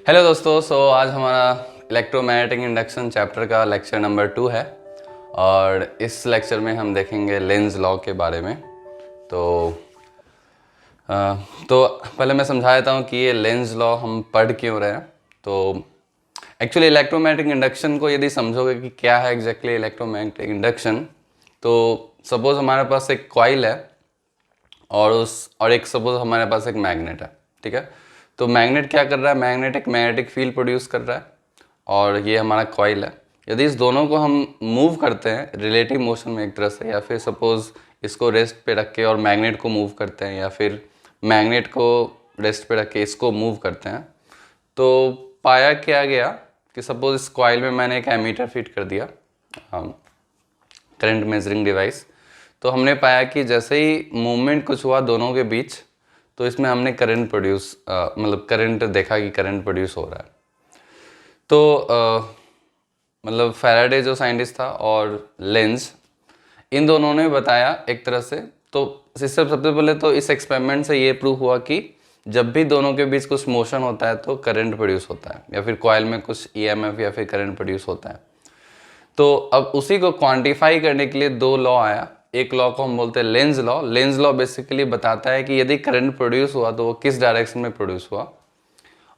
Hello दोस्तों, आज हमारा इलेक्ट्रोमैग्नेटिक इंडक्शन चैप्टर का लेक्चर नंबर 2 है और इस लेक्चर में हम देखेंगे लेंज लॉ के बारे में। तो पहले मैं समझा देता हूँ कि ये लेंज लॉ हम पढ़ क्यों रहे हैं। तो एक्चुअली इलेक्ट्रोमैग्नेटिक इंडक्शन को यदि समझोगे कि क्या है एग्जैक्टली इलेक्ट्रोमैग्नेटिक इंडक्शन, तो सपोज़ हमारे पास एक कॉइल है और एक सपोज़ हमारे पास एक मैग्नेट है, ठीक है। तो मैग्नेट क्या कर रहा है, मैग्नेटिक फील्ड प्रोड्यूस कर रहा है और ये हमारा कॉइल है। यदि इस दोनों को हम मूव करते हैं रिलेटिव मोशन में एक तरह से, या फिर सपोज़ इसको रेस्ट पे रख के और मैग्नेट को मूव करते हैं, या फिर मैग्नेट को रेस्ट पे रख के इसको मूव करते हैं, तो पाया क्या गया कि सपोज़ इस कॉइल में मैंने एक एमीटर फिट कर दिया, करंट मेजरिंग डिवाइस। तो हमने पाया कि जैसे ही मूवमेंट कुछ हुआ दोनों के बीच, तो इसमें हमने करंट प्रोड्यूस मतलब करंट देखा कि करंट प्रोड्यूस हो रहा है। तो मतलब फैराडे जो साइंटिस्ट था और लेंज, इन दोनों ने बताया एक तरह से। तो इससे सबसे पहले तो इस एक्सपेरिमेंट से ये प्रूव हुआ कि जब भी दोनों के बीच कुछ मोशन होता है तो करंट प्रोड्यूस होता है, या फिर कॉइल में कुछ ईएमएफ या फिर करंट प्रोड्यूस होता है। तो अब उसी को क्वांटिफाई करने के लिए दो लॉ आया। एक लॉ को हम बोलते हैं Lenz law. Lenz law basically बताता है कि यदि करंट प्रोड्यूस हुआ तो वो किस डायरेक्शन में प्रोड्यूस हुआ।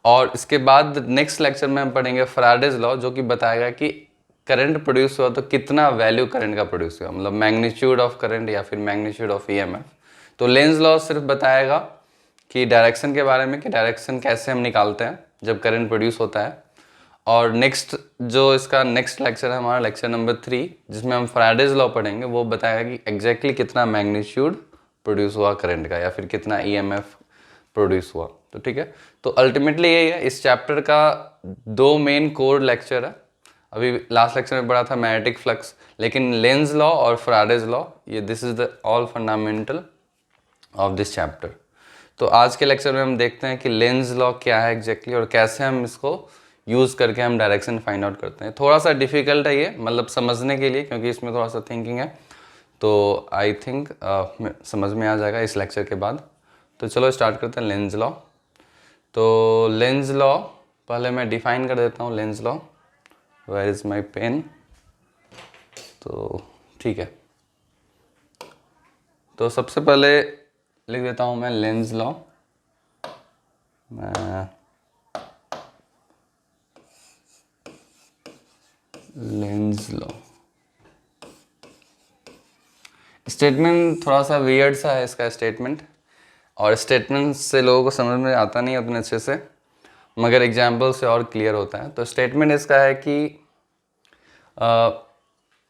और इसके बाद नेक्स्ट लेक्चर में हम पढ़ेंगे फैराडेज लॉ, जो कि बताएगा कि करंट प्रोड्यूस हुआ तो कितना वैल्यू करंट का प्रोड्यूस हुआ, मतलब मैग्नीट्यूड ऑफ करंट या फिर मैग्नीट्यूड ऑफ ईएमएफ। तो लेंज लॉ सिर्फ बताएगा कि डायरेक्शन के बारे में, कि डायरेक्शन कैसे हम निकालते हैं जब करंट प्रोड्यूस होता है। और नेक्स्ट जो इसका नेक्स्ट लेक्चर है हमारा लेक्चर नंबर 3, जिसमें हम फैराडेज लॉ पढ़ेंगे, वो बताएगा कि एग्जैक्टली कितना मैग्नीट्यूड प्रोड्यूस हुआ करंट का, या फिर कितना ईएमएफ प्रोड्यूस हुआ। तो ठीक है, तो अल्टीमेटली यही है। इस चैप्टर का दो मेन कोर लेक्चर है। अभी लास्ट लेक्चर में पढ़ा था मैग्नेटिक फ्लक्स, लेकिन लेंज लॉ और फैराडेज लॉ, ये this is the all fundamental of this chapter. तो आज के लेक्चर में हम देखते हैं कि लेंज लॉ क्या है एग्जैक्टली और कैसे हम इसको यूज़ करके हम डायरेक्शन फाइंड आउट करते हैं। थोड़ा सा डिफ़िकल्ट है ये, मतलब समझने के लिए, क्योंकि इसमें थोड़ा सा थिंकिंग है। तो आई थिंक समझ में आ जाएगा इस लेक्चर के बाद। तो चलो स्टार्ट करते हैं लेंज लॉ। तो लेंज लॉ पहले मैं डिफ़ाइन कर देता हूँ Lenz law. Where is my pen. तो ठीक है, तो सबसे पहले लिख देता हूँ मैं Lenz law. Lenz law statement थोड़ा सा वियर्ड सा है इसका स्टेटमेंट, और स्टेटमेंट से लोगों को समझ में आता नहीं उतने अच्छे से, मगर एग्जाम्पल से और क्लियर होता है। तो स्टेटमेंट इसका है कि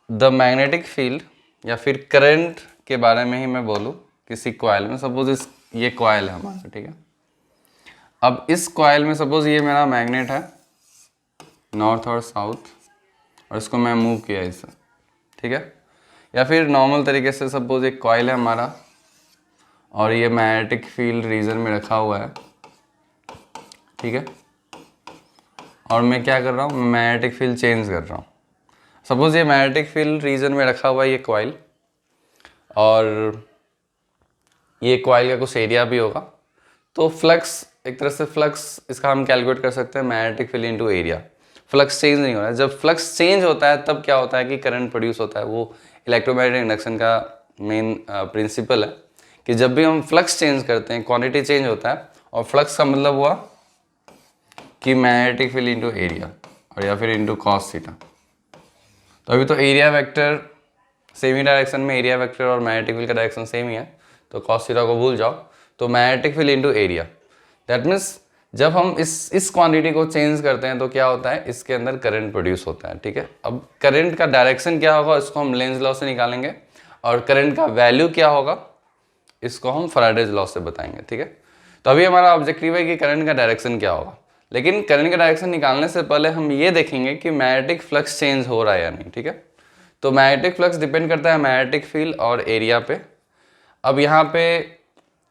द मैग्नेटिक फील्ड, या फिर करंट के बारे में ही मैं बोलूँ किसी कॉइल में। सपोज ये कॉइल है हमारा, ठीक है। अब इस कॉइल में सपोज ये मेरा मैग्नेट है नॉर्थ और साउथ, और इसको मैं मूव किया इससे, ठीक है। या फिर नॉर्मल तरीके से सपोज एक कॉइल है हमारा और ये मैग्नेटिक फील्ड रीजन में रखा हुआ है, ठीक है। और मैं क्या कर रहा हूँ, मैं मैग्नेटिक फील्ड चेंज कर रहा हूँ। सपोज ये मैग्नेटिक फील्ड रीजन में रखा हुआ है ये कॉइल, और ये कॉइल का कुछ एरिया भी होगा। तो फ्लक्स, एक तरह से फ्लक्स इसका हम कैलकुलेट कर सकते हैं magnetic field into area. Flux change नहीं हो रहा है। जब फ्लक्स चेंज होता है तब क्या होता है कि करंट प्रोड्यूस होता है। वो इलेक्ट्रोमैग्नेटिक इंडक्शन का मेन प्रिंसिपल है कि जब भी हम फ्लक्स चेंज करते हैं, क्वांटिटी चेंज होता है, और फ्लक्स का मतलब हुआ कि मैग्नेटिक फील्ड इनटू एरिया, और या फिर इनटू कॉस थीटा। तो अभी तो एरिया वेक्टर सेम ही डायरेक्शन में, एरिया वेक्टर और मैग्नेटिक फील्ड का डायरेक्शन सेम ही है, तो कॉस थीटा को भूल जाओ। तो magnetic field into area, that means जब हम इस क्वांटिटी को चेंज करते हैं तो क्या होता है, इसके अंदर करंट प्रोड्यूस होता है, ठीक है। अब करंट का डायरेक्शन क्या होगा इसको हम लेंज लॉ से निकालेंगे, और करंट का वैल्यू क्या होगा इसको हम फैराडेज लॉ से बताएंगे, ठीक है। तो अभी हमारा ऑब्जेक्टिव है कि करंट का डायरेक्शन क्या होगा, लेकिन करंट का डायरेक्शन निकालने से पहले हम ये देखेंगे कि मैग्नेटिक फ्लक्स चेंज हो रहा है या नहीं, ठीक है। तो मैग्नेटिक फ्लक्स डिपेंड करता है मैग्नेटिक फील्ड और एरिया पे। अब यहाँ पे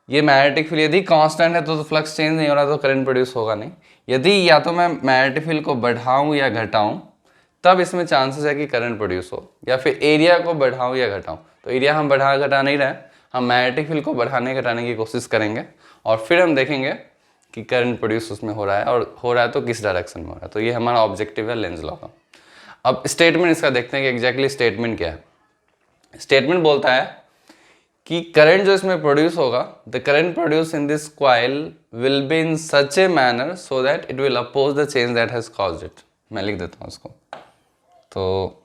ये मैग्नेटिक फील्ड यदि कांस्टेंट है तो फ्लक्स चेंज नहीं हो रहा, तो करंट प्रोड्यूस होगा नहीं। यदि या तो मैं मैग्नेटिक फील्ड को बढ़ाऊं या घटाऊं, तब इसमें चांसेस है कि करंट प्रोड्यूस हो। या फिर एरिया को बढ़ाऊं या घटाऊं, तो एरिया हम बढ़ा घटा नहीं रहे, हम मैग्नेटिक फील्ड को बढ़ाने घटाने की कोशिश करेंगे, और फिर हम देखेंगे कि करंट प्रोड्यूस उसमें हो रहा है, और हो रहा है तो किस डायरेक्शन में हो रहा है। तो ये हमारा ऑब्जेक्टिव है लेंज लॉ का। अब स्टेटमेंट इसका देखते हैं कि एग्जैक्टली स्टेटमेंट क्या है। स्टेटमेंट बोलता है कि करंट जो इसमें प्रोड्यूस होगा, the current produce in this coil will be in such a manner so that it will oppose the change that has caused it. मैं लिख देता हूँ इसको, तो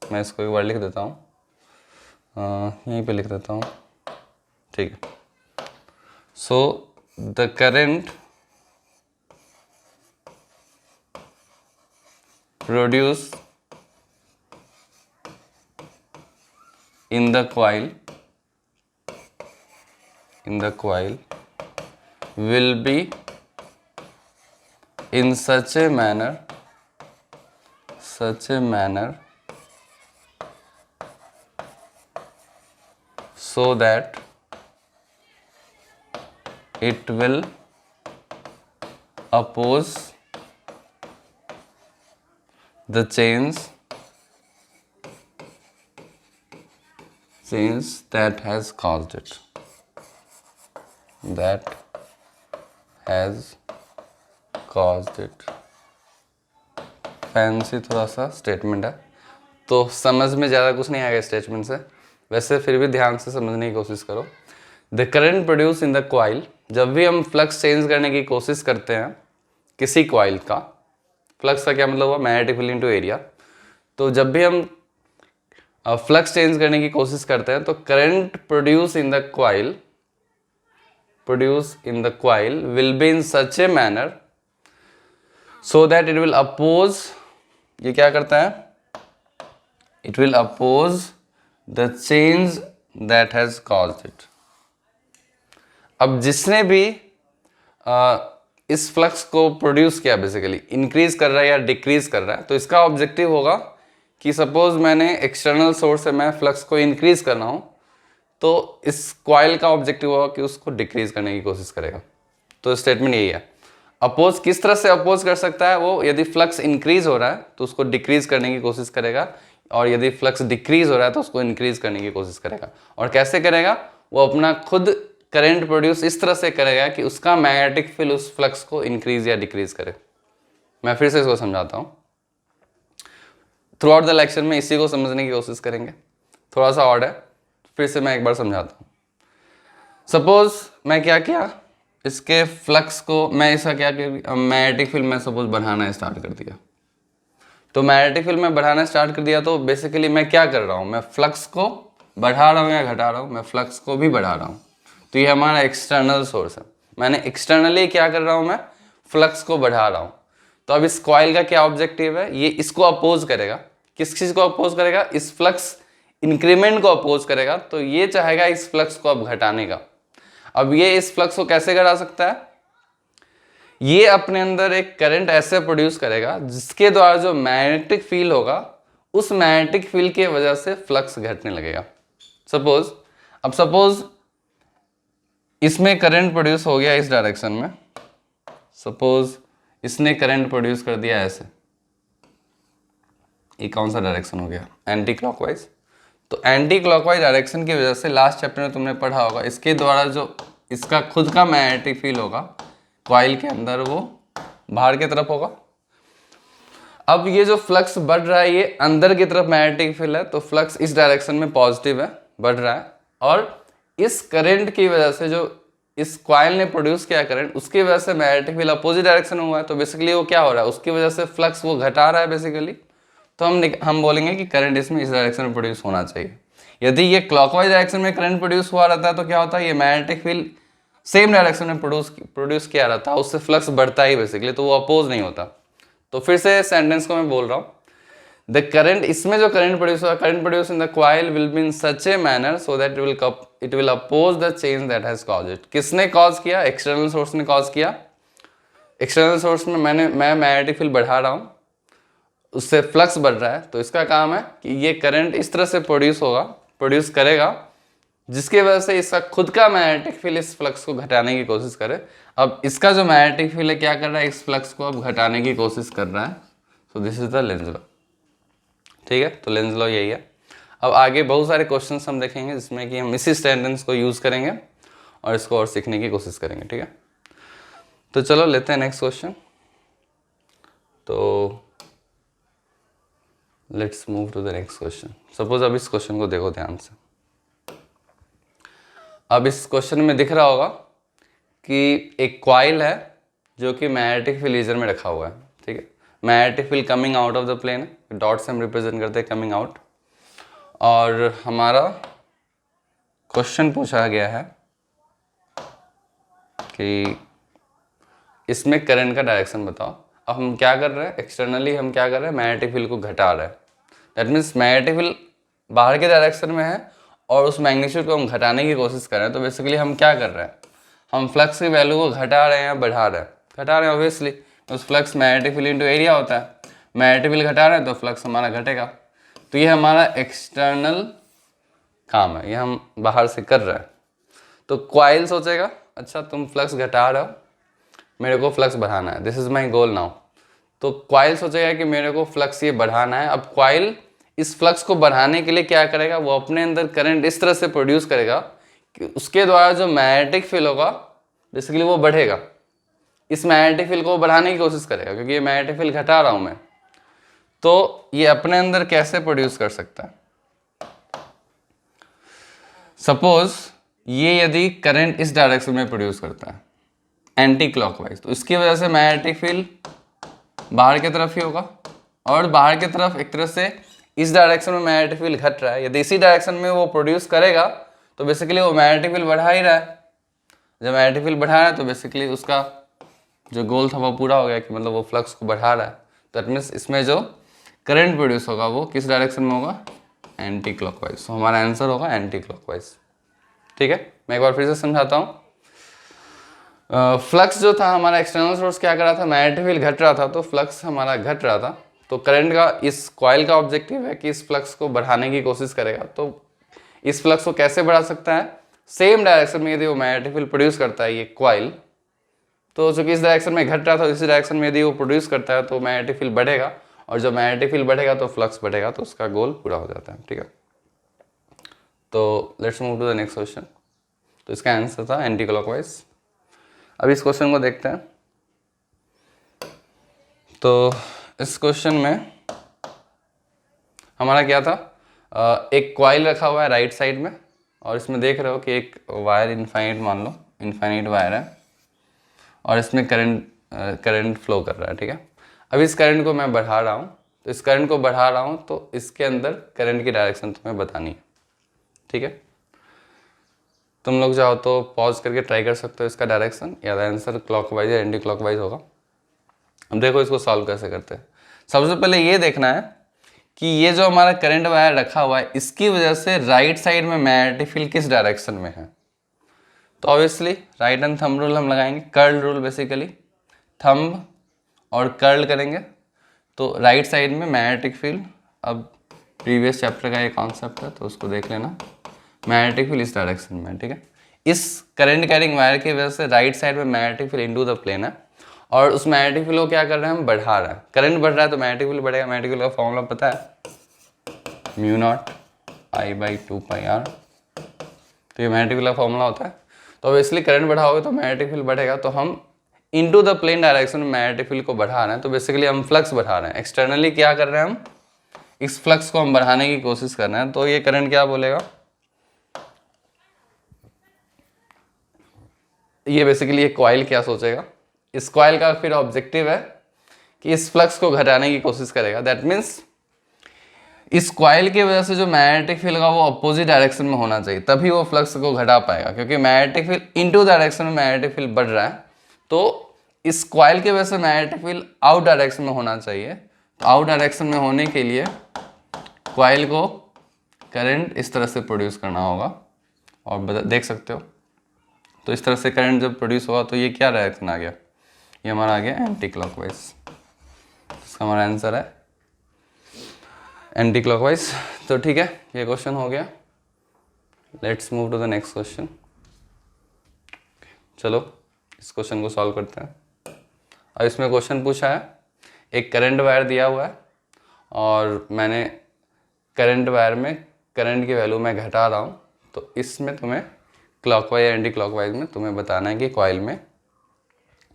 मैं इसको एक बार लिख देता हूँ, यहीं पे लिख देता हूँ, ठीक है। So the current produce in the coil will be in such a manner so that it will oppose the change that has caused it, fancy थोड़ा सा स्टेटमेंट है, तो समझ में ज़्यादा कुछ नहीं आएगा स्टेटमेंट से, वैसे फिर भी ध्यान से समझने की कोशिश करो। The current produce in the coil, जब भी हम फ्लक्स चेंज करने की कोशिश करते हैं किसी कॉइल का, फ्लक्स का क्या मतलब हुआ, मैग्नेटिक फील्ड इनटू एरिया, तो जब भी हम फ्लक्स चेंज करने की कोशिश करते हैं तो current produce in the coil will be in such a manner so that it will oppose, ये क्या करता है, it will oppose the change that has caused it. अब जिसने भी इस फ्लक्स को प्रोड्यूस किया, बेसिकली इंक्रीज कर रहा है या डिक्रीज कर रहा है, तो इसका ऑब्जेक्टिव होगा कि सपोज मैंने एक्सटर्नल सोर्स से मैं फ्लक्स को इंक्रीज करना हो, तो इस कॉइल का ऑब्जेक्टिव होगा कि उसको डिक्रीज करने की कोशिश करेगा। तो स्टेटमेंट यही है। अपोज किस तरह से अपोज कर सकता है वो, यदि फ्लक्स इंक्रीज हो रहा है तो उसको डिक्रीज करने की कोशिश करेगा, और यदि फ्लक्स डिक्रीज हो रहा है तो उसको इंक्रीज करने की कोशिश करेगा। और कैसे करेगा, वो अपना खुद करंट प्रोड्यूस इस तरह से करेगा कि उसका मैग्नेटिक फील्ड उस फ्लक्स को इंक्रीज या डिक्रीज करे। मैं फिर से इसको समझाता हूँ, थ्रू आउट द लेक्चर में इसी को समझने की कोशिश करेंगे, थोड़ा सा ऑड है, फिर से मैं एक बार समझाता हूँ। सपोज मैं क्या किया, इसके फ्लक्स को मैं इसका क्या किया, मैग्नेटिक फील्ड में सपोज बढ़ाना स्टार्ट कर दिया, तो मैग्नेटिक फील्ड में बढ़ाना स्टार्ट कर दिया, तो बेसिकली मैं क्या कर रहा हूँ, मैं फ्लक्स को बढ़ा रहा हूँ या घटा रहा हूँ, मैं फ्लक्स को भी बढ़ा रहा हूँ। तो ये हमारा एक्सटर्नल सोर्स है, मैंने एक्सटर्नली क्या कर रहा हूँ, मैं फ्लक्स को बढ़ा रहा हूँ। तो अब इस कॉइल का क्या ऑब्जेक्टिव है, ये इसको अपोज करेगा, किस चीज को अपोज करेगा, इस फ्लक्स इंक्रीमेंट को अपोज करेगा। तो ये चाहेगा इस फ्लक्स को अब घटाने का। अब ये इस फ्लक्स को कैसे घटा सकता है, ये अपने अंदर एक करंट ऐसे प्रोड्यूस करेगा जिसके द्वारा जो मैग्नेटिक फील्ड होगा, उस मैग्नेटिक फील्ड की वजह से फ्लक्स घटने लगेगा। सपोज इसमें करंट प्रोड्यूस हो गया इस डायरेक्शन में, सपोज इसने करंट प्रोड्यूस कर दिया ऐसे, ये कौन सा डायरेक्शन हो गया, एंटी क्लॉकवाइज। तो एंटी क्लॉकवाइज डायरेक्शन की वजह से लास्ट चैप्टर में तुमने पढ़ा होगा, इसके द्वारा जो इसका खुद का मैग्नेटिक फील्ड होगा कॉइल के अंदर, वो बाहर की तरफ होगा। अब ये जो फ्लक्स बढ़ रहा है, ये अंदर की तरफ मैग्नेटिक फील्ड है, तो फ्लक्स इस डायरेक्शन में पॉजिटिव है, बढ़ रहा है। और इस करंट की वजह से जो इस कॉइल ने प्रोड्यूस किया करंट, उसकी वजह से मैग्नेटिक फील्ड अपोजिट डायरेक्शन में हुआ है, तो बेसिकली वो क्या हो रहा है, उसकी वजह से फ्लक्स वो घटा रहा है बेसिकली। तो हम बोलेंगे कि करंट इसमें इस डायरेक्शन में प्रोड्यूस होना चाहिए। यदि ये क्लॉकवाइज डायरेक्शन में करंट प्रोड्यूस हुआ रहता है तो क्या होता है, ये मैग्नेटिक फील्ड सेम डायरेक्शन में प्रोड्यूस किया रहता है, उससे फ्लक्स बढ़ता ही बेसिकली, तो वो अपोज नहीं होता। तो फिर से सेंटेंस को मैं बोल रहा हूँ, द करंट, इसमें जो करंट प्रोड्यूस हुआ, current produce in the coil will be in such a manner so that it will oppose the change that has caused it. किसने कॉज किया, एक्सटर्नल सोर्स ने कॉज किया। एक्सटर्नल सोर्स में मैं magnetic field बढ़ा रहा हूँ, उससे फ्लक्स बढ़ रहा है, तो इसका काम है कि ये करंट इस तरह से प्रोड्यूस करेगा जिसकी वजह से इसका खुद का मैग्नेटिक फील्ड इस फ्लक्स को घटाने की कोशिश करे। अब इसका जो मैग्नेटिक फील्ड है क्या कर रहा है, इस फ्लक्स को अब घटाने की कोशिश कर रहा है। So this is the Lenz law, ठीक है। तो लेंज लॉ यही है। अब आगे बहुत सारे क्वेश्चंस हम देखेंगे जिसमें कि हम इसी सेंटेंस को यूज करेंगे और इसको और सीखने की कोशिश करेंगे, ठीक है। तो चलो लेते हैं नेक्स्ट क्वेश्चन। तो let's move to the next question. Suppose अब इस क्वेश्चन को देखो ध्यान से। अब इस क्वेश्चन में दिख रहा होगा कि एक कॉइल है जो कि मैग्नेटिक फील्ड रीजन में रखा हुआ है, ठीक है। Magnetic field coming out of the plane, dot से हम रिप्रेजेंट करते हैं कमिंग आउट। और हमारा क्वेश्चन पूछा गया है कि इसमें करंट का डायरेक्शन बताओ। अब हम क्या कर रहे हैं, एक्सटर्नली हम क्या कर रहे हैं, मैग्नेटिक फील्ड को घटा रहे हैं। दैट मीन्स मैग्नेटिक फील्ड बाहर के डायरेक्शन में है और उस मैग्नीट्यूड को हम घटाने की कोशिश कर रहे हैं। तो बेसिकली हम क्या कर रहे हैं, हम फ्लक्स की वैल्यू को घटा रहे हैं या बढ़ा रहे हैं, घटा रहे हैं ऑब्वियसली। उस flux magnetic field into area होता है, मैग्नेटिक फील्ड घटा रहे हैं तो फ्लक्स हमारा घटेगा। तो ये हमारा एक्सटर्नल काम है, ये हम बाहर से कर रहे हैं। तो कॉइल सोचेगा अच्छा तुम फ्लक्स घटा रहे हो, मेरे को फ्लक्स बढ़ाना है, this is my goal now. तो कॉइल सोचेगा कि मेरे को फ्लक्स ये बढ़ाना है। अब कॉइल इस फ्लक्स को बढ़ाने के लिए क्या करेगा, वो अपने अंदर करंट इस तरह से प्रोड्यूस करेगा कि उसके द्वारा जो मैग्नेटिक फील्ड होगा बेसिकली वो बढ़ेगा। इस मैग्नेटिक फील्ड को बढ़ाने की कोशिश करेगा क्योंकि ये मैग्नेटिक फील्ड घटा रहा हूं मैं। तो ये अपने अंदर कैसे प्रोड्यूस कर सकता है, सपोज ये यदि करंट इस डायरेक्शन में प्रोड्यूस करता है एंटी क्लॉकवाइज, तो इसकी वजह से मैग्नेटिक फील्ड बाहर की तरफ ही होगा। और बाहर की तरफ एक तरह से इस डायरेक्शन में मैग्नेटिक फील्ड घट रहा है, यदि इसी डायरेक्शन में वो प्रोड्यूस करेगा तो बेसिकली वो मैग्नेटिक फील्ड बढ़ा ही रहा है। जब मैग्नेटिक फील्ड बढ़ा रहा है तो बेसिकली उसका जो गोल था वो पूरा हो गया कि मतलब वो फ्लक्स को बढ़ा रहा है। दैट मीन्स इसमें जो करंट प्रोड्यूस होगा वो किस डायरेक्शन में होगा, एंटी क्लॉकवाइज। तो हमारा आंसर होगा एंटी क्लॉकवाइज, ठीक है। मैं एक बार फिर से समझाता हूँ। फ्लक्स जो था हमारा एक्सटर्नल सोर्स क्या कर रहा था, मैग्नेटिक फील्ड घट रहा था तो फ्लक्स हमारा घट रहा था। तो करंट का इस कॉइल का ऑब्जेक्टिव है कि इस फ्लक्स को बढ़ाने की कोशिश करेगा। तो इस फ्लक्स को कैसे बढ़ा सकता है, सेम डायरेक्शन में यदि वो मैग्नेटिक फील्ड प्रोड्यूस करता है ये कॉइल, तो जो कि इस डायरेक्शन में घट रहा था इसी डायरेक्शन में यदि वो प्रोड्यूस करता है तो मैग्नेटिक फील्ड बढ़ेगा। और जब मैग्नेटिक फील्ड बढ़ेगा तो फ्लक्स बढ़ेगा, तो उसका गोल पूरा हो जाता है, ठीक है। तो let's move to the next question. तो इसका आंसर था एंटी क्लॉकवाइज। अब इस क्वेश्चन को देखते हैं। तो इस क्वेश्चन में हमारा क्या था, एक कॉइल रखा हुआ है राइट साइड में और इसमें देख रहे हो कि एक वायर इनफाइनाइट, मान लो इनफाइनाइट वायर है और इसमें करंट फ्लो कर रहा है, ठीक है। अब इस करंट को मैं बढ़ा रहा हूँ, तो इस करंट को बढ़ा रहा हूँ तो इसके अंदर करंट की डायरेक्शन तुम्हें बतानी है, ठीक है। तुम लोग चाहो तो पॉज करके ट्राई कर सकते हो इसका डायरेक्शन, या आंसर क्लॉकवाइज या एंटी क्लॉकवाइज होगा। अब देखो इसको सॉल्व कैसे करते हैं। सबसे पहले ये देखना है कि ये जो हमारा करंट वायर रखा हुआ है इसकी वजह से राइट साइड में मैग्नेटिक फील्ड किस डायरेक्शन में है। तो obviously right and thumb rule हम लगाएंगे, कर्ल रूल बेसिकली, थंब और कर्ल करेंगे तो राइट साइड में मैग्नेटिक फील्ड। अब प्रीवियस चैप्टर का ये कॉन्सेप्ट है तो उसको देख लेना, मैग्नेटिक फील्ड इस डायरेक्शन में, ठीक है। इस करंट कैरिंग वायर की वजह से राइट साइड में magnetic field into the plane है और उस मैग्नेटिक फील्ड को क्या कर रहे हैं, हम बढ़ा रहे हैं। करंट बढ़ रहा है तो मैग्नेटिक फील्ड बढ़ेगा। मैग्नेटिक फील्ड का फॉर्मूला पता है, mu not I by 2πr। तो ये मैग्नेटिक फील्ड का फॉर्मूला होता है। तो ऑब्वियसली करंट बढ़ाओगे तो मैग्नेटिक फील्ड बढ़ेगा, तो हम इनटू द प्लेन डायरेक्शन में मैग्नेटिक फील्ड को बढ़ा रहे हैं। तो बेसिकली हम फ्लक्स बढ़ा रहे हैं, एक्सटर्नली क्या कर रहे हैं, हम इस फ्लक्स को हम बढ़ाने की कोशिश कर रहे हैं। तो ये करंट क्या बोलेगा, ये बेसिकली एक कॉइल क्या सोचेगा, इस कॉइल का फिर ऑब्जेक्टिव है कि इस फ्लक्स को घटाने की कोशिश करेगा। दैट मीन्स इस कॉइल की वजह से जो मैग्नेटिक फील्ड का वो अपोजिट डायरेक्शन में होना चाहिए, तभी वो फ्लक्स को घटा पाएगा। क्योंकि मैग्नेटिक फील्ड इनटू डायरेक्शन में मैग्नेटिक फील्ड बढ़ रहा है, तो इस कॉइल की वजह से मैग्नेटिक फील्ड आउट डायरेक्शन में होना चाहिए। तो आउट डायरेक्शन में होने के लिए कॉइल को करंट इस तरह से प्रोड्यूस करना होगा और देख सकते हो। तो इस तरह से करंट जब प्रोड्यूस हुआ तो ये क्या डायरेक्शन आ गया, ये हमारा आ गया एंटी क्लॉकवाइज। इसका हमारा आंसर है एंटी क्लॉकवाइज। तो ठीक है, ये क्वेश्चन हो गया। Let's move to the next question. चलो इस क्वेश्चन को सॉल्व करते हैं। अब इसमें क्वेश्चन पूछा है, एक करंट वायर दिया हुआ है और मैंने करंट वायर में करंट की वैल्यू मैं घटा रहा हूँ। तो इसमें तुम्हें क्लॉकवाइज या एंटी क्लॉकवाइज में तुम्हें बताना है कि कॉइल में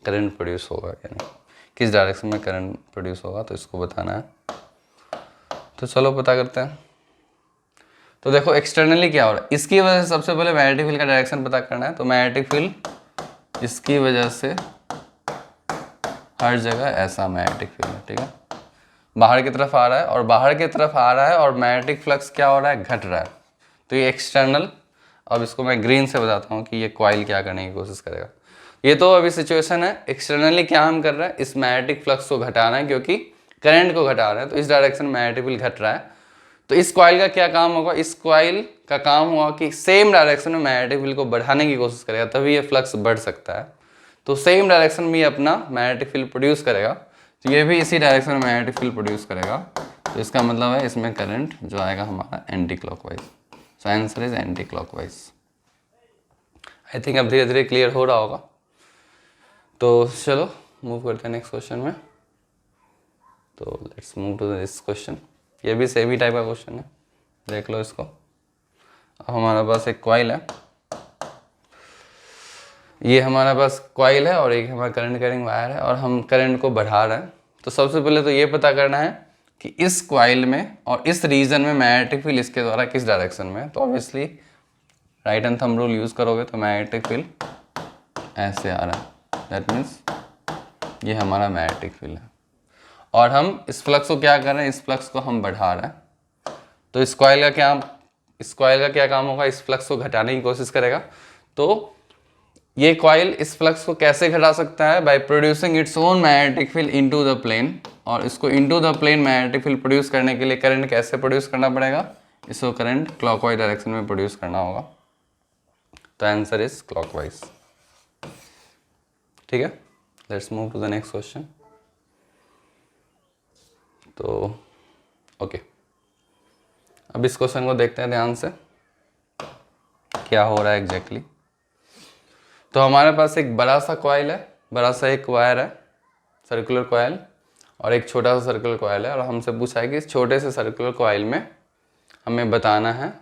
करंट प्रोड्यूस होगा, यानी किस डायरेक्शन में करंट प्रोड्यूस होगा, तो इसको बताना है। तो चलो पता करते हैं। तो देखो एक्सटर्नली क्या हो रहा है, इसकी वजह से सबसे पहले मैग्नेटिक फील्ड का डायरेक्शन पता करना है। तो मैग्नेटिक फील्ड इसकी वजह से हर जगह ऐसा मैग्नेटिक फील्ड है, ठीक है, बाहर की तरफ आ रहा है, और बाहर की तरफ आ रहा है और मैग्नेटिक फ्लक्स क्या हो रहा है, घट रहा है। तो ये एक्सटर्नल। अब इसको मैं ग्रीन से बताता हूँ कि ये कॉइल क्या करने की कोशिश करेगा। ये तो अभी सिचुएशन है, एक्सटर्नली क्या हम कर रहे हैं, इस मैग्नेटिक फ्लक्स को घटाना है, क्योंकि करंट को घटा रहे हैं, तो इस डायरेक्शन में मैग्नेटिक फील्ड घट रहा है। तो इस कॉइल का क्या काम होगा, इस कॉइल का काम होगा कि सेम डायरेक्शन में मैग्नेटिक फील्ड को बढ़ाने की कोशिश करेगा, तभी ये फ्लक्स बढ़ सकता है। तो सेम डायरेक्शन में ये अपना मैग्नेटिक फील्ड प्रोड्यूस करेगा, तो ये भी इसी डायरेक्शन में मैग्नेटिक फील्ड प्रोड्यूस करेगा। तो इसका मतलब है इसमें करंट जो आएगा हमारा anti clockwise. So answer is anti clockwise. I think अब धीरे धीरे क्लियर हो रहा होगा। तो चलो मूव करते हैं नेक्स्ट क्वेश्चन में। तो let's move to this question. ये भी सेम ही टाइप का क्वेश्चन है, देख लो इसको। अब हमारे पास एक कॉइल है, ये हमारे पास कॉइल है और एक हमारा करंट कैरिंग वायर है, और हम करंट को बढ़ा रहे हैं। तो सबसे पहले तो ये पता करना है कि इस कॉइल में और इस रीजन में मैग्नेटिक फील्ड इसके द्वारा किस डायरेक्शन में है। तो obviously right and thumb rule use करोगे तो मैग्नेटिक फील्ड ऐसे आ रहा है, दैट मीन्स ये हमारा मैग्नेटिक फील्ड है, और हम इस फ्लक्स को क्या कर रहे हैं, इस फ्लक्स को हम बढ़ा रहे हैं। तो इस कॉइल का क्या काम होगा, इस फ्लक्स को घटाने की कोशिश करेगा। तो ये कॉइल इस फ्लक्स को कैसे घटा सकता है, by producing its own magnetic field into the plane. और इसको into the plane magnetic field produce करने के लिए करंट कैसे प्रोड्यूस करना पड़ेगा, इसको करंट क्लॉकवाइज डायरेक्शन में प्रोड्यूस करना होगा। तो आंसर इज क्लॉकवाइज, ठीक है। Let's move to the next question. तो ओके, अब इस क्वेश्चन को देखते हैं ध्यान से क्या हो रहा है एग्जैक्टली। तो हमारे पास एक बड़ा सा कॉइल है, बड़ा सा एक वायर है, सर्कुलर कॉइल, और एक छोटा सा सर्कुलर कॉइल है, और हमसे पूछा है कि इस छोटे से सर्कुलर कॉइल में हमें बताना है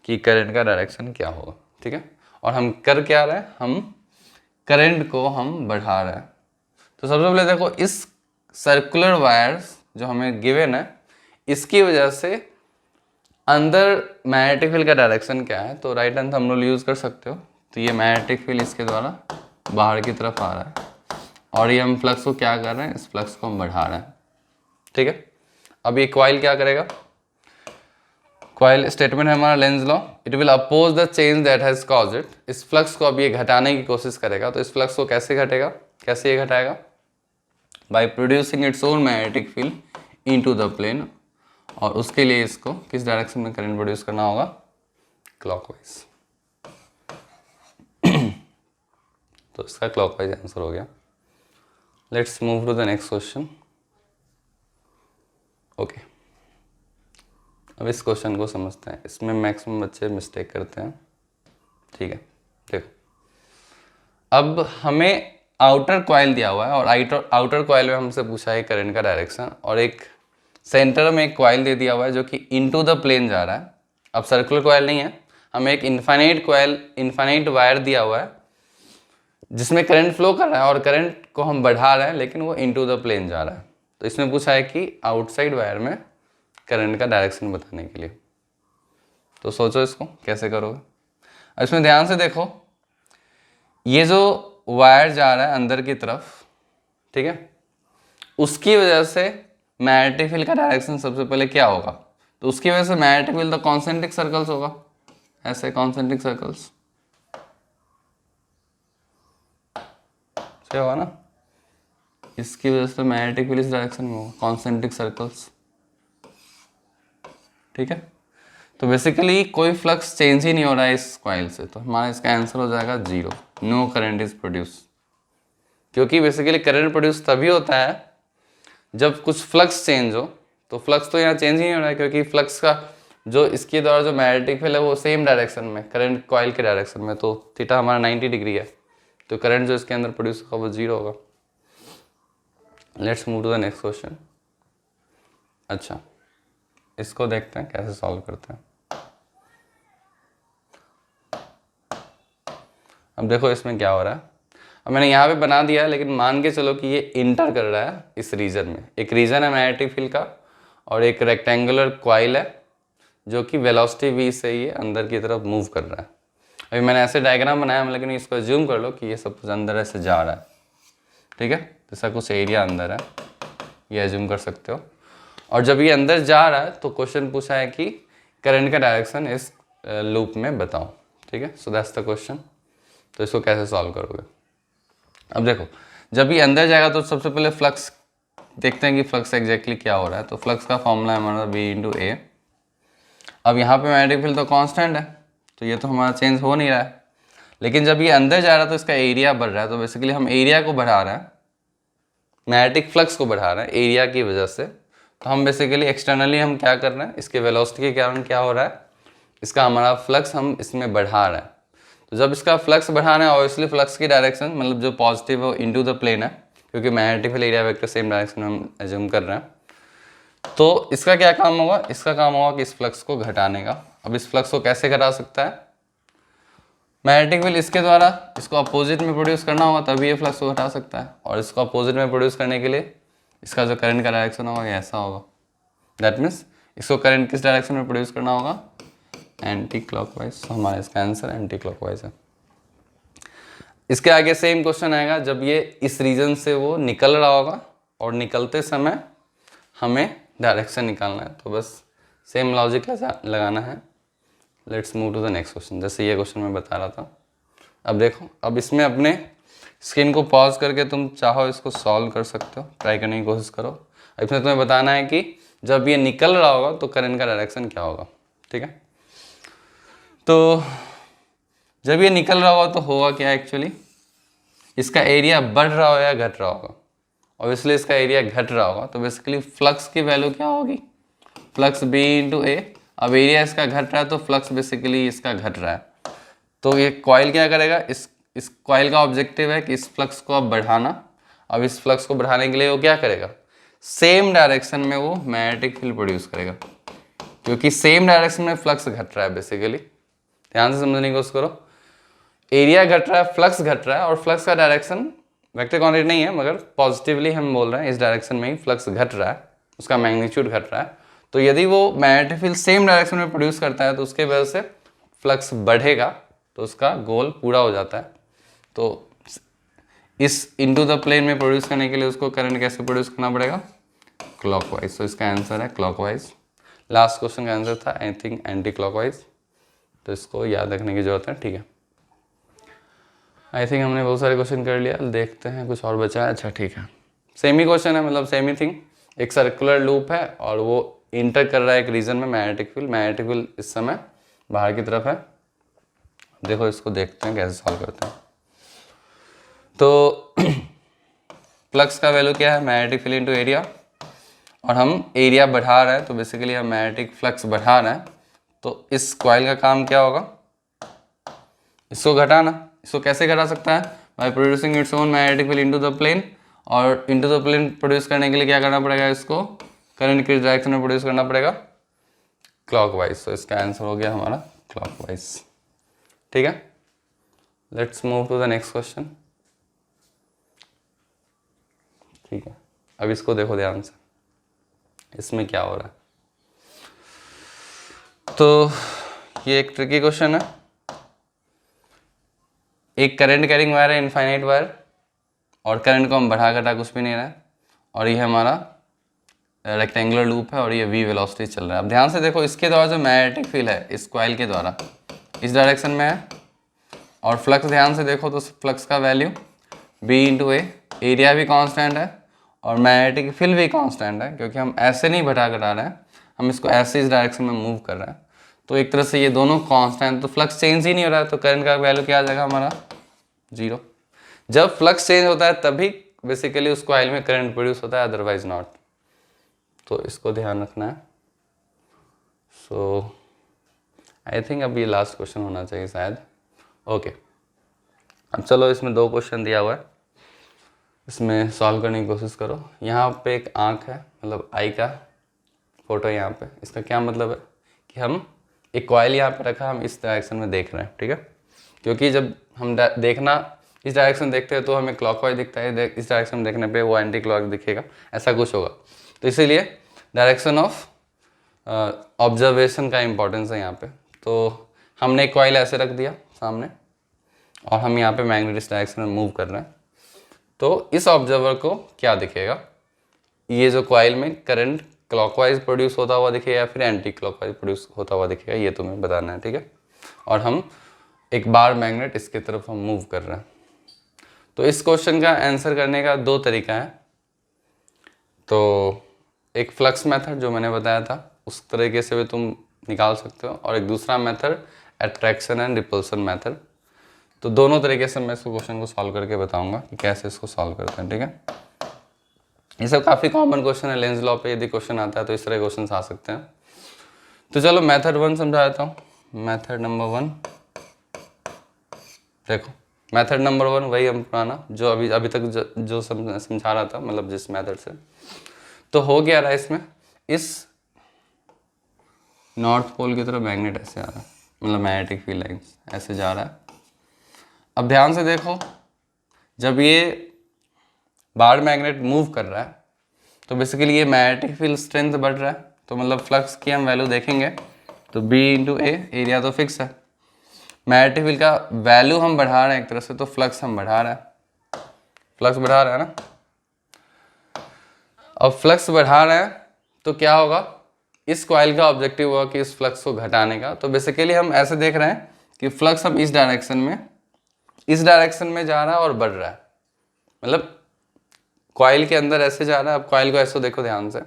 कि करंट का डायरेक्शन क्या होगा, ठीक है। और हम कर क्या रहे हैं, हम करंट को हम बढ़ा रहे हैं। तो सबसे पहले देखो इस सर्कुलर वायर्स जो हमें गिवन है, इसकी वजह से अंदर मैग्नेटिक फील्ड का डायरेक्शन क्या है। तो right hand thumb rule use कर सकते हो। तो ये मैग्नेटिक फील्ड इसके द्वारा बाहर की तरफ आ रहा है, और ये हम फ्लक्स को क्या कर रहे हैं, इस फ्लक्स को हम बढ़ा रहे हैं, ठीक है। अब ये कॉइल क्या करेगा, कॉइल स्टेटमेंट है हमारा Lenz law, it will oppose the change that has caused it. इस फ्लक्स को अब ये घटाने की कोशिश करेगा। तो इस फ्लक्स को कैसे घटेगा, कैसे ये घटाएगा, by producing its own magnetic field into the plane, और उसके लिए इसको किस डायरेक्शन में करंट प्रोड्यूस करना होगा, क्लॉकवाइज। तो इसका क्लॉकवाइज आंसर हो गया। Let's move to the next question. Okay, अब इस क्वेश्चन को समझते हैं। इसमें मैक्सिमम बच्चे मिस्टेक करते हैं, ठीक है। देखो अब हमें आउटर कॉइल दिया हुआ है, और आउटर कॉइल में हमसे पूछा है करंट का डायरेक्शन, और एक सेंटर में एक कॉइल दे दिया हुआ है जो कि इनटू द प्लेन जा रहा है। अब सर्कुलर कॉइल नहीं है, हमें एक इनफाइनाइट वायर दिया हुआ है जिसमें करंट फ्लो कर रहा है, और करंट को हम बढ़ा रहे हैं, लेकिन वो इनटू द प्लेन जा रहा है। तो इसमें पूछा है कि आउटसाइड वायर में करंट का डायरेक्शन बताने के लिए। तो सोचो इसको कैसे करोगे। अब इसमें ध्यान से देखो, ये जो वायर जा रहा है अंदर की तरफ, ठीक है, उसकी वजह से मैग्नेटिक फील्ड का डायरेक्शन सबसे पहले क्या होगा। तो उसकी वजह से मैग्नेटिक फील्ड तो कॉन्सेंट्रिक सर्कल्स होगा, ऐसे कॉन्सेंट्रिक सर्कल्स से होगा ना। इसकी वजह से मैग्नेटिक फील्ड इस डायरेक्शन में होगा, कॉन्सेंट्रिक सर्कल्स, ठीक है। तो बेसिकली कोई फ्लक्स चेंज ही नहीं हो रहा है इस कॉइल से, तो हमारा इसका आंसर हो जाएगा 0, नो करंट इज प्रोड्यूस। क्योंकि बेसिकली करंट प्रोड्यूस तभी होता है जब कुछ फ्लक्स चेंज हो। तो फ्लक्स तो यहाँ चेंज ही नहीं हो रहा है, क्योंकि फ्लक्स का जो इसके द्वारा जो मैग्नेटिक फील्ड है वो सेम डायरेक्शन में, करंट कॉइल के डायरेक्शन में। तो थीटा हमारा 90 डिग्री है, तो करंट जो इसके अंदर प्रोड्यूस होगा वो 0 होगा। Let's move to the next question. अच्छा, इसको देखते हैं कैसे सॉल्व करते हैं। अब देखो इसमें क्या हो रहा है, अब मैंने यहाँ पे बना दिया है, लेकिन मान के चलो कि ये इंटर कर रहा है इस रीजन में। एक रीजन है मैग्नेटिक फील्ड का और एक रेक्टेंगुलर कॉइल है जो कि वेलोसिटी v से ये अंदर की तरफ मूव कर रहा है। अभी मैंने ऐसे डायग्राम बनाया, लेकिन इसको अज्यूम कर लो कि ये सब कुछ अंदर ऐसे जा रहा है, ठीक है। जैसा कुछ एरिया अंदर है, ये अज्यूम कर सकते हो। और जब ये अंदर जा रहा है तो क्वेश्चन पूछा है कि करंट का डायरेक्शन इस लूप में बताओ, ठीक है। So that's the question. तो इसको कैसे सॉल्व करोगे? अब देखो, जब ये अंदर जाएगा तो सबसे पहले फ्लक्स देखते हैं कि फ्लक्स एग्जैक्टली क्या हो रहा है। तो फ्लक्स का फॉर्मूला है हमारा v/a। अब यहाँ पे मैग्नेटिक फील्ड तो कांस्टेंट है, तो ये तो हमारा चेंज हो नहीं रहा है। लेकिन जब ये अंदर जा रहा है तो इसका एरिया बढ़ रहा है। तो बेसिकली हम एरिया को बढ़ा रहे हैं, मैग्नेटिक फ्लक्स को बढ़ा रहे हैं एरिया की वजह से। तो हम बेसिकली एक्सटर्नली हम क्या कर रहे हैं, इसके वेलोसिटी के कारण क्या हो रहा है, इसका हमारा फ्लक्स हम इसमें बढ़ा रहे हैं। तो जब इसका फ्लक्स बढ़ाना है, ऑब्वियसली फ्लक्स की डायरेक्शन मतलब जो पॉजिटिव है इनटू द प्लेन है, क्योंकि magnetic field area vector same direction में हम एज्यूम कर रहे हैं। तो इसका क्या काम होगा, इसका काम होगा कि इस फ्लक्स को घटाने का। अब इस फ्लक्स को कैसे घटा सकता है, मैग्नेटिक फील्ड इसके द्वारा इसको अपोजिट में प्रोड्यूस करना होगा, तभी ये फ्लक्स को घटा सकता है। और इसको अपोजिट में प्रोड्यूस करने के लिए इसका जो करंट का डायरेक्शन होगा ये ऐसा होगा। दैट मीन्स इसको करंट किस डायरेक्शन में प्रोड्यूस करना होगा, एंटी क्लॉकवाइज। तो हमारा इसका आंसर एंटी क्लॉकवाइज है। इसके आगे सेम क्वेश्चन आएगा जब ये इस रीजन से वो निकल रहा होगा और निकलते समय हमें डायरेक्शन निकालना है। तो बस सेम लॉजिक लगाना है। Let's move to the next question. जैसे ये क्वेश्चन मैं बता रहा था, अब देखो, अब इसमें अपने स्क्रीन को पॉज करके तुम चाहो इसको सॉल्व कर सकते हो, ट्राई करने की कोशिश करो। इसमें तुम्हें बताना है कि जब ये निकल रहा होगा तो करंट का डायरेक्शन क्या होगा, ठीक है। तो जब ये निकल रहा होगा तो होगा क्या, एक्चुअली इसका एरिया बढ़ रहा हो या घट रहा होगा। ऑब्वियसली इसका एरिया घट रहा होगा, तो बेसिकली फ्लक्स की वैल्यू क्या होगी, फ्लक्स b/a। अब एरिया इसका घट रहा है तो फ्लक्स बेसिकली इसका घट रहा है। तो ये कॉइल क्या करेगा, इस कॉइल का ऑब्जेक्टिव है कि इस फ्लक्स को अब बढ़ाना। अब इस फ्लक्स को बढ़ाने के लिए वो क्या करेगा, सेम डायरेक्शन में वो मैग्नेटिक फील्ड प्रोड्यूस करेगा, क्योंकि सेम डायरेक्शन में फ्लक्स घट रहा है। बेसिकली ध्यान से समझने की कोशिश करो, एरिया घट रहा है, फ्लक्स घट रहा है, और फ्लक्स का डायरेक्शन वेक्टर क्वांटिटी नहीं है, मगर पॉजिटिवली हम बोल रहे हैं इस डायरेक्शन में ही फ्लक्स घट रहा है, उसका मैग्नीट्यूड घट रहा है। तो यदि वो मैग्नेटिक फील्ड सेम डायरेक्शन में प्रोड्यूस करता है तो उसके वजह से फ्लक्स बढ़ेगा, तो उसका गोल पूरा हो जाता है। तो इस इनटू द प्लेन में प्रोड्यूस करने के लिए उसको करंट कैसे प्रोड्यूस करना पड़ेगा, क्लॉकवाइज। तो इसका आंसर है क्लॉकवाइज। लास्ट क्वेश्चन का आंसर था आई थिंक एंटी क्लॉकवाइज। तो इसको याद रखने की जरूरत है, ठीक है। आई थिंक हमने बहुत सारे क्वेश्चन कर लिया, देखते हैं कुछ और बचा है। अच्छा ठीक है, सेम ही क्वेश्चन है, मतलब सेम ही थिंग। एक सर्कुलर लूप है और वो इंटर कर रहा है एक रीजन में मैग्नेटिक फील्ड इस समय बाहर की तरफ है। देखो इसको देखते हैं कैसे सॉल्व करते हैं। तो फ्लक्स का वैल्यू क्या है, मैग्नेटिक फील्ड इनटू एरिया, और हम एरिया बढ़ा रहे हैं, तो बेसिकली हम मैग्नेटिक फ्लक्स बढ़ा रहे हैं। तो इस कॉइल का काम क्या होगा, इसको घटाना। इसको कैसे घटा सकता है, by producing its own magnetic field into the plane. और इनटू द प्लेन प्रोड्यूस करने के लिए क्या करना पड़ेगा, इसको करंट किस डायरेक्शन में प्रोड्यूस करना पड़ेगा, क्लॉकवाइज। तो इसका आंसर हो गया हमारा क्लॉकवाइज, ठीक है। Let's move to the next question, ठीक है। अब इसको देखो ध्यान से, इसमें क्या हो रहा है। तो ये एक ट्रिकी क्वेश्चन है। एक करंट कैरिंग वायर है, इनफाइनाइट वायर, और करंट को हम बढ़ा घटा कुछ भी नहीं रहा है, और ये हमारा रेक्टेंगुलर लूप है और ये v वेलोसिटी चल रहा है। अब ध्यान से देखो, इसके द्वारा जो मैग्नेटिक फील्ड है इस कॉइल के द्वारा इस डायरेक्शन में है, और फ्लक्स ध्यान से देखो तो फ्लक्स का वैल्यू b/a, एरिया भी कांस्टेंट है और मैग्नेटिक फील्ड भी कांस्टेंट है, क्योंकि हम ऐसे नहीं बढ़ा घटा रहे हैं, हम इसको ऐसे इस डायरेक्शन में मूव कर रहे हैं। तो एक तरह से ये दोनों कांस्टेंट, तो फ्लक्स चेंज ही नहीं हो रहा है, तो करंट का वैल्यू क्या आ जाएगा हमारा, 0। जब फ्लक्स चेंज होता है तभी बेसिकली उस कॉइल में करंट प्रोड्यूस होता है, अदरवाइज नॉट। तो इसको ध्यान रखना है। सो आई थिंक अब ये लास्ट क्वेश्चन होना चाहिए शायद। ओके, अब चलो, इसमें 2 क्वेश्चन दिया हुआ है, इसमें सॉल्व करने की कोशिश करो। यहाँ पे एक आँख है, मतलब आई का फोटो यहाँ पे। इसका क्या मतलब है कि हम एक कॉइल यहाँ पे रखा, हम इस डायरेक्शन में देख रहे हैं, ठीक है। क्योंकि जब हम देखना इस डायरेक्शन देखते हैं तो हमें क्लॉकवाइज दिखता है, इस डायरेक्शन देखने पे वो एंटी क्लॉक दिखेगा, ऐसा कुछ होगा। तो इसीलिए डायरेक्शन ऑफ ऑब्जर्वेशन का इम्पोर्टेंस है यहाँ पे। तो हमने एक कॉइल ऐसे रख दिया सामने और हम यहाँ पे मैग्नेट इस डायरेक्शन में मूव कर रहे हैं, तो इस ऑब्जर्वर को क्या दिखेगा, ये जो कॉइल में करंट क्लॉकवाइज प्रोड्यूस होता हुआ दिखेगा या फिर एंटी क्लॉकवाइज प्रोड्यूस होता हुआ दिखेगा, ये तुम्हें बताना है, ठीक है। और हम एक बार मैग्नेट इसके तरफ हम मूव कर रहे हैं। तो इस क्वेश्चन का आंसर करने का दो तरीका है। तो एक फ्लक्स मेथड जो मैंने बताया था उस तरीके से भी तुम निकाल सकते हो, और एक दूसरा method attraction and repulsion method. तो दोनों तरीके से मैं इसको क्वेश्चन को सॉल्व करके बताऊंगा कि कैसे इसको सॉल्व करते हैं, ठीक है। ये सब काफ़ी कॉमन क्वेश्चन है, लेंस लॉ पे यदि क्वेश्चन आता है तो इस तरह क्वेश्चन आ सकते हैं। तो चलो मेथड 1 समझा देता हूँ। मेथड नंबर 1 देखो, मेथड नंबर 1 वही हम पुराना जो अभी तक जो समझा रहा था, मतलब जिस मेथड से। तो हो क्या रहा है इसमें, इस नॉर्थ पोल की तरफ मैग्नेट ऐसे आ रहा है, मतलब मैग्नेटिक फील्ड लाइंस ऐसे जा रहा है। अब ध्यान से देखो, जब ये बार मैग्नेट मूव कर रहा है तो बेसिकली ये मैग्नेटिक फील्ड स्ट्रेंथ बढ़ रहा है, तो मतलब फ्लक्स की हम वैल्यू देखेंगे तो B इंटू ए, एरिया तो फिक्स है, मैग्नेटिक फील्ड का वैल्यू हम बढ़ा रहे हैं एक तरह से, तो फ्लक्स हम बढ़ा रहे हैं, फ्लक्स बढ़ा रहे हैं ना। अब फ्लक्स बढ़ा रहे हैं तो क्या होगा, इस कॉइल का ऑब्जेक्टिव हुआ कि इस फ्लक्स को घटाने का। तो बेसिकली हम ऐसे देख रहे हैं कि फ्लक्स अब इस डायरेक्शन में जा रहा है और बढ़ रहा है, मतलब कॉइल के अंदर ऐसे जा रहा है। अब कॉइल को ऐसे देखो ध्यान से,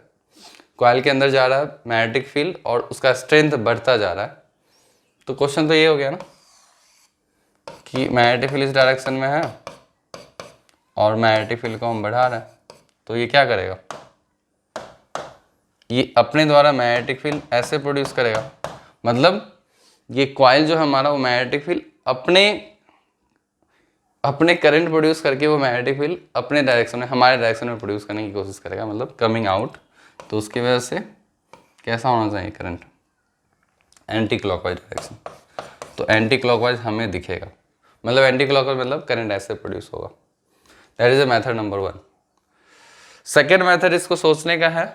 कॉइल के अंदर जा रहा है मैग्नेटिक फील्ड और उसका स्ट्रेंथ बढ़ता जा रहा है। तो क्वेश्चन तो ये हो गया ना कि मैग्नेटिक फील्ड इस डायरेक्शन में है और मैग्नेटिक फील्ड को हम बढ़ा रहे हैं, तो ये क्या करेगा, ये अपने द्वारा मैग्नेटिक फील्ड ऐसे प्रोड्यूस करेगा। मतलब ये कॉइल जो हमारा वो मैग्नेटिक फील्ड अपने करंट प्रोड्यूस करके वो मैग्नेटिक फील्ड अपने डायरेक्शन में, हमारे डायरेक्शन में प्रोड्यूस करने की कोशिश करेगा, मतलब कमिंग आउट। तो उसकी वजह से कैसा होना चाहिए करंट, एंटी क्लॉकवाइज डायरेक्शन। तो एंटी क्लॉकवाइज हमें दिखेगा, मतलब एंटी क्लॉकवाइज मतलब करंट ऐसे प्रोड्यूस होगा। That is a method number 1। Second method इसको सोचने का है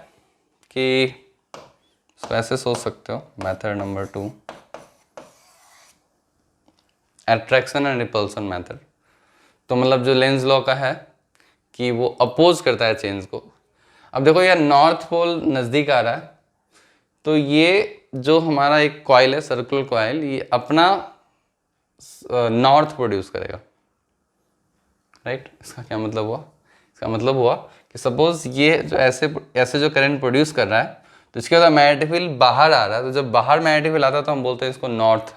कि इसको ऐसे सोच सकते हो, method number 2 attraction and repulsion method. तो मतलब जो लेंस लॉ का है कि वो अपोज करता है चेंज को। अब देखो यार, नॉर्थ पोल नज़दीक आ रहा है, तो ये जो हमारा एक कॉइल है, सर्कुलर कॉइल, ये अपना नॉर्थ प्रोड्यूस करेगा, राइट। इसका क्या मतलब हुआ, इसका मतलब हुआ कि सपोज ये जो ऐसे जो करंट प्रोड्यूस कर रहा है, तो इसके बाद मैग्नेटिक फील्ड बाहर आ रहा है। तो जब बाहर मैग्नेटिक फील्ड आता है तो हम बोलते हैं इसको नॉर्थ,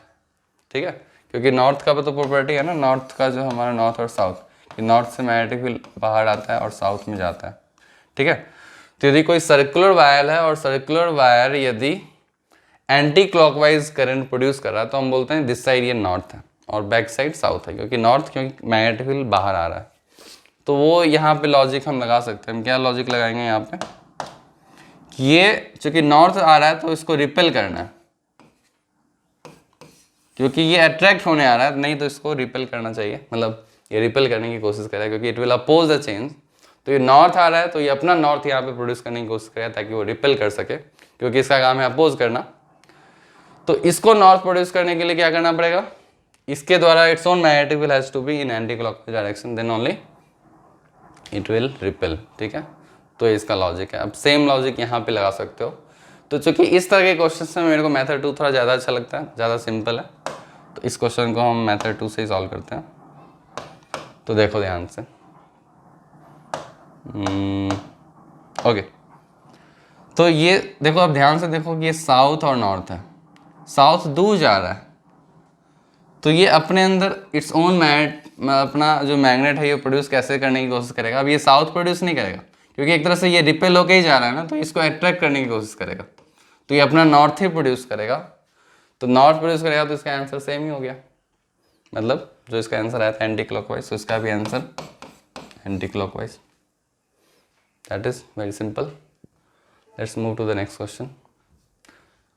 ठीक है, क्योंकि नॉर्थ का तो प्रॉपर्टी है ना, नॉर्थ का जो हमारा नॉर्थ और साउथ, कि नॉर्थ से मैग्नेटिक फील्ड बाहर आता है और साउथ में जाता है, ठीक है। तो यदि कोई सर्कुलर वायर है और सर्कुलर वायर यदि एंटी क्लॉकवाइज करंट प्रोड्यूस कर रहा है, तो हम बोलते हैं दिस साइड ये नॉर्थ है और बैक साइड साउथ है, क्योंकि मैग्नेटिक फील्ड बाहर आ रहा है। तो वो यहाँ पे लॉजिक हम लगा सकते हैं। हम क्या लॉजिक लगाएंगे यहाँ पे, ये चूंकि नॉर्थ आ रहा है तो इसको रिपेल करना है, क्योंकि ये अट्रैक्ट होने आ रहा है, नहीं तो इसको रिपेल करना चाहिए, मतलब ये रिपेल करने की कोशिश करेगा क्योंकि it will oppose the change. तो ये नॉर्थ आ रहा है तो ये अपना नॉर्थ यहाँ पे प्रोड्यूस करने की कोशिश करेगा ताकि वो रिपेल कर सके, क्योंकि इसका काम है अपोज करना। तो इसको नॉर्थ प्रोड्यूस करने के लिए क्या करना पड़ेगा, इसके द्वारा its own magnetic field has to be in anti clockwise direction, then only it will repel, ठीक है। तो इसका लॉजिक है। अब सेम लॉजिक यहाँ पे लगा सकते हो। तो चूंकि इस तरह के क्वेश्चन में मेरे को मेथड 2 थोड़ा ज़्यादा अच्छा लगता है, ज़्यादा सिंपल है, तो इस क्वेश्चन को हम मेथड 2 से ही सॉल्व करते हैं। तो देखो ध्यान से, ओके। तो ये देखो, अब ध्यान से देखो कि ये साउथ और नॉर्थ है, साउथ दूर जा रहा है, तो ये अपने अंदर इट्स ओन अपना जो मैग्नेट है ये प्रोड्यूस कैसे करने की कोशिश करेगा। अब ये साउथ प्रोड्यूस नहीं करेगा क्योंकि एक तरह से ये रिपेल होके ही जा रहा है ना, तो इसको अट्रैक्ट करने की कोशिश करेगा, तो ये अपना नॉर्थ ही प्रोड्यूस करेगा। तो नॉर्थ प्रोड्यूस करेगा तो इसका आंसर सेम ही हो गया, मतलब जो इसका आंसर आया था एंटी क्लॉकवाइज, तो इसका भी answer anti clockwise. That is very simple. Let's move to the next question.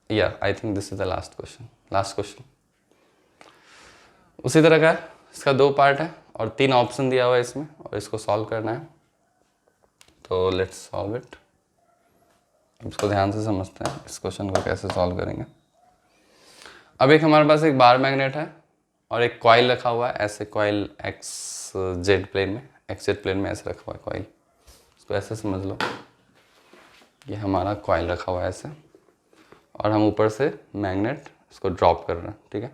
या I think this is the last question. उसी तरह का है, इसका 2 पार्ट है। और 3 ऑप्शन दिया हुआ है इसमें और इसको सॉल्व करना है। तो लेट्स सॉल्व इट। इसको ध्यान से समझते हैं इस क्वेश्चन को कैसे सॉल्व करेंगे। अब एक हमारे पास एक बार मैग्नेट है और एक कॉइल रखा हुआ है, ऐसे कॉइल एक्स जेड प्लेन में ऐसे रखा हुआ है कॉइल। इसको ऐसे समझ लो, ये हमारा कॉइल रखा हुआ है ऐसे, और हम ऊपर से मैग्नेट इसको ड्रॉप कर रहे हैं, ठीक है।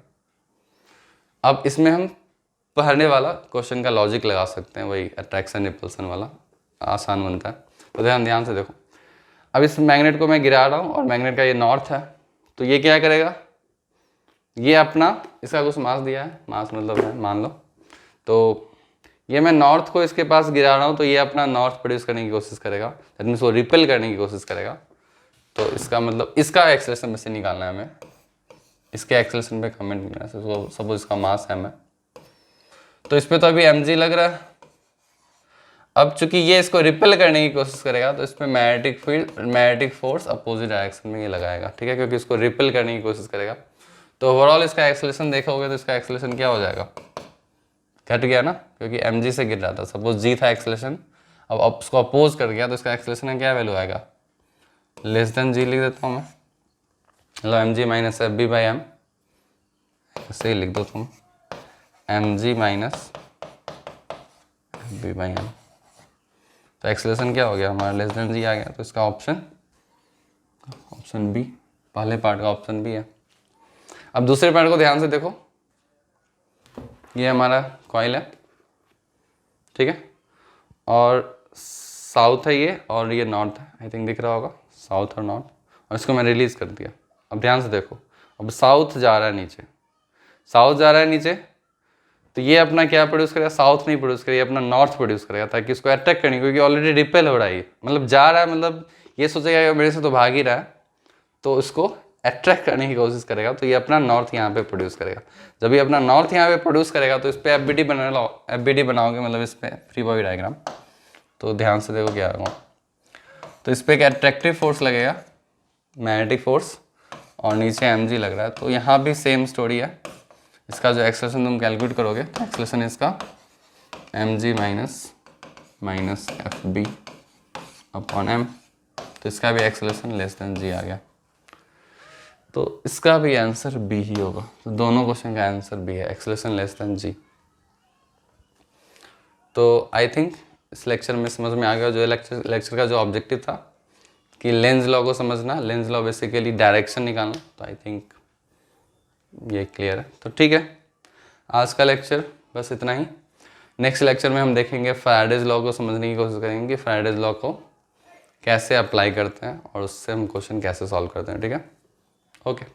अब इसमें हम पहले वाला क्वेश्चन का लॉजिक लगा सकते हैं, वही अट्रैक्शन रिपल्सन वाला, आसान बनता है। तो ध्यान से देखो, अब इस मैग्नेट को मैं गिरा रहा हूँ और मैग्नेट का ये नॉर्थ है, तो ये क्या करेगा, ये अपना इसका कुछ मास दिया है, मास मतलब है मान लो, तो ये मैं नॉर्थ को इसके पास गिरा रहा हूँ, तो ये अपना नॉर्थ प्रोड्यूस करने की कोशिश करेगा, दैट मीन्स वो रिपेल करने की कोशिश करेगा। तो इसका मतलब इसका एक्सेलरेशन में से निकालना है हमें, इसके एक्सेलरेशन पे कमेंट मिलना है। सपोज इसका मास m है, तो इस पर तो अभी mg लग रहा है। अब चूंकि ये इसको रिपेल करने की कोशिश करेगा, तो इस पर मैग्नेटिक फोर्स अपोजिट डायरेक्शन में ये लगाएगा, ठीक है, क्योंकि इसको रिपेल करने की कोशिश करेगा। तो ओवरऑल इसका एक्सेलरेशन देखोगे तो इसका एक्सेलरेशन क्या हो जाएगा, घट गया ना, क्योंकि mg से गिर रहा था। सपोज g था एक्सेलरेशन, अब उसको अपोज कर गया, तो इसका एक्सेलरेशन का क्या वैल्यू आएगा, लेस देन g लिख देता हूँ मैं, लो mg minus F B by M, ऐसे ही लिख दो तुम, mg minus F B by M. तो एक्सेलरेशन क्या हो गया हमारा, लेस देन g आ गया। तो इसका ऑप्शन बी, पहले पार्ट का ऑप्शन बी है। अब दूसरे पार्ट को ध्यान से देखो, ये हमारा कॉइल है, ठीक है, और साउथ है ये और ये नॉर्थ है, आई थिंक दिख रहा होगा, साउथ और नॉर्थ, और इसको मैं रिलीज कर दिया। अब ध्यान से देखो, अब साउथ जा रहा है नीचे, साउथ जा रहा है नीचे, तो ये अपना क्या प्रोड्यूस करेगा, साउथ नहीं प्रोड्यूस करेगा, ये अपना नॉर्थ प्रोड्यूस करेगा, ताकि इसको अट्रैक्ट करने, क्योंकि ऑलरेडी रिपेल हो रहा है, मतलब जा रहा है, मतलब ये सोचेगा कि मेरे से तो भाग ही रहा है, तो इसको अट्रैक्ट करने की कोशिश करेगा। तो ये अपना नॉर्थ यहाँ पे प्रोड्यूस करेगा। जब ये अपना नॉर्थ यहाँ पे प्रोड्यूस करेगा, तो इस पर एफ बनाओगे, मतलब इस पर फ्री बॉडी डायग्राम, तो ध्यान से देखो क्या होगा। तो इस पर एक अट्रैक्टिव फोर्स लगेगा, मैग्नेटिक फोर्स, और नीचे mg लग रहा है। तो यहाँ भी सेम स्टोरी है, इसका जो एक्सेलरेशन तुम कैलकुलेट करोगे, तो एक्सेलरेशन इसका mg minus F B upon M, तो इसका भी एक्सेलरेशन लेस देन g आ गया। तो इसका भी आंसर बी ही होगा। तो दोनों क्वेश्चन का आंसर बी है, एक्सेलरेशन लेस देन g। तो आई थिंक इस लेक्चर में समझ में आ गया, जो लेक्चर का जो ऑब्जेक्टिव था कि लेंस लॉ को समझना, लेंस लॉ बेसिकली डायरेक्शन निकालना। तो आई थिंक ये क्लियर है। तो ठीक है, आज का लेक्चर बस इतना ही। नेक्स्ट लेक्चर में हम देखेंगे फैराडेज लॉ को समझने की कोशिश करेंगे कि फैराडेज लॉ को कैसे अप्लाई करते हैं और उससे हम क्वेश्चन कैसे सॉल्व करते हैं, ठीक है। ओके।